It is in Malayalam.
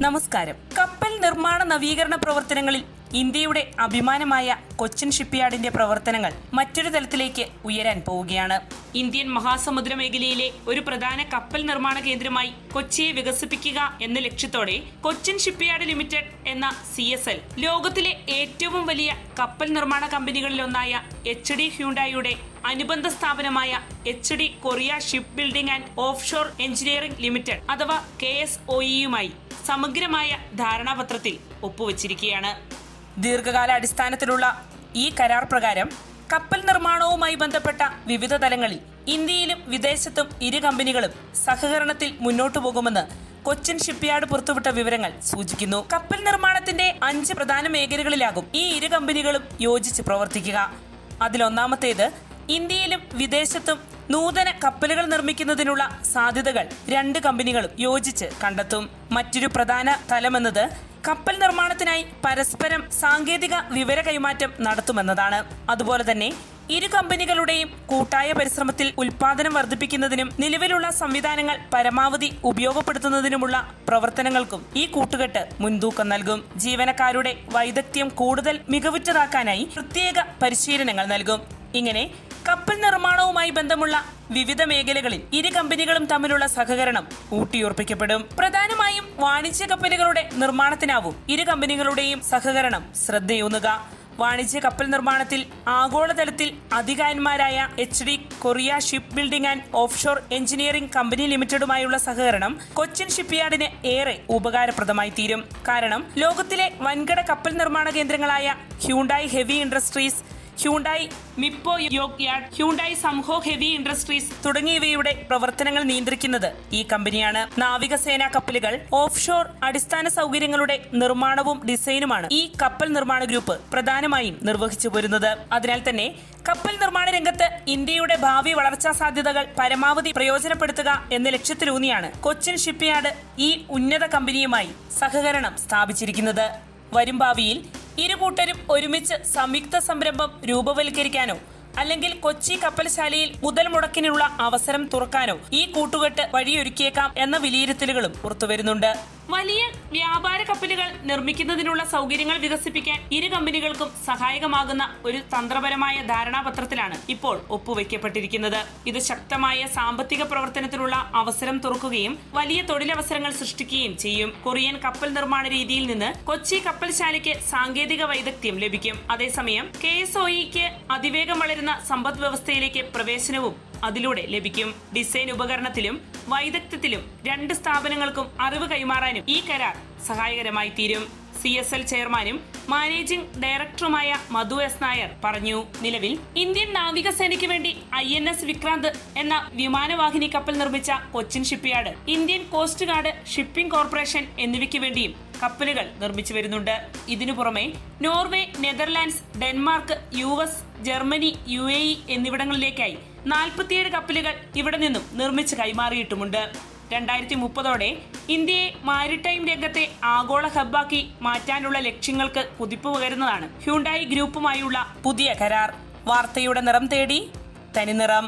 നമസ്കാരം. കപ്പൽ നിർമ്മാണ നവീകരണ പ്രവർത്തനങ്ങളിൽ ഇന്ത്യയുടെ അഭിമാനമായ കൊച്ചിൻ ഷിപ്പ്യാർഡിന്റെ പ്രവർത്തനങ്ങൾ മറ്റൊരു തലത്തിലേക്ക് ഉയരാൻ പോവുകയാണ്. ഇന്ത്യൻ മഹാസമുദ്ര മേഖലയിലെ ഒരു പ്രധാന കപ്പൽ നിർമ്മാണ കേന്ദ്രമായി കൊച്ചിയെ വികസിപ്പിക്കുക എന്ന ലക്ഷ്യത്തോടെ കൊച്ചിൻ ഷിപ്പ്യാർഡ് ലിമിറ്റഡ് എന്ന CSL ലോകത്തിലെ ഏറ്റവും വലിയ കപ്പൽ നിർമ്മാണ കമ്പനികളിലൊന്നായ HD ഹ്യുണ്ടായിയുടെ അനുബന്ധ സ്ഥാപനമായ HD Korea ship building and offshore engineering limited അഥവാ KSOEയുമായി സമഗ്രമായ ധാരണാപത്രത്തിൽ ഒപ്പുവച്ചിരിക്കുകയാണ്. ദീർഘകാല അടിസ്ഥാനത്തിലുള്ള ഈ കരാർ പ്രകാരം കപ്പൽ നിർമ്മാണവുമായി ബന്ധപ്പെട്ട വിവിധ തലങ്ങളിൽ ഇന്ത്യയിലും വിദേശത്തും ഇരു കമ്പനികളും സഹകരണത്തിൽ മുന്നോട്ടു പോകുമെന്ന് കൊച്ചിൻ ഷിപ്പ്യാർഡ് പുറത്തുവിട്ട വിവരങ്ങൾ സൂചിക്കുന്നു. കപ്പൽ നിർമ്മാണത്തിന്റെ 5 പ്രധാന മേഖലകളിലാകും ഈ ഇരു കമ്പനികളും യോജിച്ച് പ്രവർത്തിക്കുക. അതിലൊന്നാമത്തേത് ഇന്ത്യയിലും വിദേശത്തും നൂതന കപ്പലുകൾ നിർമ്മിക്കുന്നതിനുള്ള സാധ്യതകൾ 2 കമ്പനികളും യോജിച്ച് കണ്ടെത്തും. മറ്റൊരു പ്രധാന തലമെന്നത് കപ്പൽ നിർമ്മാണത്തിനായി പരസ്പരം സാങ്കേതിക വിവര കൈമാറ്റം നടത്തുമെന്നതാണ്. അതുപോലെ തന്നെ ഇരു കമ്പനികളുടെയും കൂട്ടായ പരിശ്രമത്തിൽ ഉൽപാദനം വർദ്ധിപ്പിക്കുന്നതിനും നിലവിലുള്ള സംവിധാനങ്ങൾ പരമാവധി ഉപയോഗപ്പെടുത്തുന്നതിനുമുള്ള പ്രവർത്തനങ്ങൾക്കും ഈ കൂട്ടുകെട്ട് മുൻതൂക്കം നൽകും. ജീവനക്കാരുടെ വൈദഗ്ധ്യം കൂടുതൽ മികവുറ്റതാക്കാനായി പ്രത്യേക പരിശീലനങ്ങൾ നൽകും. ഇങ്ങനെ കപ്പൽ നിർമ്മാണവുമായി ബന്ധമുള്ള വിവിധ മേഖലകളിൽ ഇരു കമ്പനികളും തമ്മിലുള്ള സഹകരണം ഊട്ടിയുറപ്പിക്കപ്പെടും. പ്രധാനമായും വാണിജ്യ കപ്പലുകളുടെ നിർമ്മാണത്തിനാവും ഇരു കമ്പനികളുടെയും സഹകരണം ശ്രദ്ധയൂന്നുക. വാണിജ്യ കപ്പൽ നിർമ്മാണത്തിൽ ആഗോളതലത്തിൽ അധികായന്മാരായ HD Korea ship building and offshore engineering company ലിമിറ്റഡുമായുള്ള സഹകരണം കൊച്ചിൻ ഷിപ്പ്യാർഡിന് ഏറെ ഉപകാരപ്രദമായി തീരും. കാരണം ലോകത്തിലെ വൻകിട കപ്പൽ നിർമ്മാണ കേന്ദ്രങ്ങളായ Hyundai heavy industries, Hyundai Mipo dockyard, Hyundai Samho heavy industries തുടങ്ങിയവയുടെ പ്രവർത്തനങ്ങൾ നിയന്ത്രിക്കുന്നത് ഈ കമ്പനിയാണ്. നാവികസേനാ കപ്പലുകൾ, ഓഫ് ഷോർ അടിസ്ഥാന സൗകര്യങ്ങളുടെ നിർമ്മാണവും ഡിസൈനുമാണ് ഈ കപ്പൽ നിർമ്മാണ ഗ്രൂപ്പ് പ്രധാനമായും നിർവഹിച്ചു പോരുന്നത്. അതിനാൽ തന്നെ കപ്പൽ നിർമ്മാണ രംഗത്ത് ഇന്ത്യയുടെ ഭാവി വളർച്ചാ സാധ്യതകൾ പരമാവധി പ്രയോജനപ്പെടുത്തുക എന്ന ലക്ഷ്യത്തിലൂന്നിയാണ് കൊച്ചിൻ ഷിപ്പ്യാർഡ് ഈ ഉന്നത കമ്പനിയുമായി സഹകരണം സ്ഥാപിച്ചിരിക്കുന്നത്. വരും ഭാവിയിൽ ഇരു കൂട്ടരും ഒരുമിച്ച് സംയുക്ത സംരംഭം രൂപവൽക്കരിക്കാനോ അല്ലെങ്കിൽ കൊച്ചി കപ്പൽശാലയിൽ മുതൽ മുടക്കിനുള്ള അവസരം തുറക്കാനോ ഈ കൂട്ടുകെട്ട് വഴിയൊരുക്കിയേക്കാം എന്ന വിലയിരുത്തലുകളും പുറത്തുവരുന്നുണ്ട്. വലിയ വ്യാപാര കപ്പലുകൾ നിർമ്മിക്കുന്നതിനുള്ള സൗകര്യങ്ങൾ വികസിപ്പിക്കാൻ ഇരു കമ്പനികൾക്കും സഹായകമാകുന്ന ഒരു തന്ത്രപരമായ ധാരണാപത്രത്തിലാണ് ഇപ്പോൾ ഒപ്പുവെക്കപ്പെട്ടിരിക്കുന്നത്. ഇത് ശക്തമായ സാമ്പത്തിക പ്രവർത്തനത്തിനുള്ള അവസരം തുറക്കുകയും വലിയ തൊഴിലവസരങ്ങൾ സൃഷ്ടിക്കുകയും ചെയ്യും. കൊറിയൻ കപ്പൽ നിർമ്മാണ രീതിയിൽ നിന്ന് കൊച്ചി കപ്പൽശാലയ്ക്ക് സാങ്കേതിക വൈദഗ്ധ്യം ലഭിക്കും. അതേസമയം KSOEക്ക് അതിവേഗം വളരുന്ന സമ്പദ് വ്യവസ്ഥയിലേക്ക് പ്രവേശനവും അതിലൂടെ ലഭിക്കും. ഡിസൈൻ ഉപകരണത്തിലും വൈദഗ്ധ്യത്തിലും 2 സ്ഥാപനങ്ങൾക്കും അറിവ് കൈമാറാനും ഈ കരാർ സഹായകരമായി തീരും. CSL ചെയർമാനും മാനേജിംഗ് ഡയറക്ടറുമായ മധു S. നായർ പറഞ്ഞു. നിലവിൽ ഇന്ത്യൻ നാവികസേനയ്ക്ക് വേണ്ടി INS വിക്രാന്ത് എന്ന വിമാനവാഹിനി കപ്പൽ നിർമ്മിച്ച Cochin shipyard Indian coast guard, shipping corporation എന്നിവയ്ക്ക് വേണ്ടിയും കപ്പലുകൾ നിർമ്മിച്ചു വരുന്നുണ്ട്. ഇതിനു പുറമെ Norway, Netherlands, Denmark, US, Germany, UAE എന്നിവിടങ്ങളിലേക്കായി 47 കപ്പലുകൾ ഇവിടെ നിന്നും നിർമ്മിച്ച് കൈമാറിയിട്ടുമുണ്ട്. 2030ഓടെ ഇന്ത്യയെ മാരിടൈം രംഗത്തെ ആഗോള ഹബ്ബാക്കി മാറ്റാനുള്ള ലക്ഷ്യങ്ങൾക്ക് കുതിപ്പ് പകരുന്നതാണ് ഹ്യുണ്ടായി ഗ്രൂപ്പുമായുള്ള പുതിയ കരാർ. വാർത്തയുടെ നിറം തേടി തനിനിറം.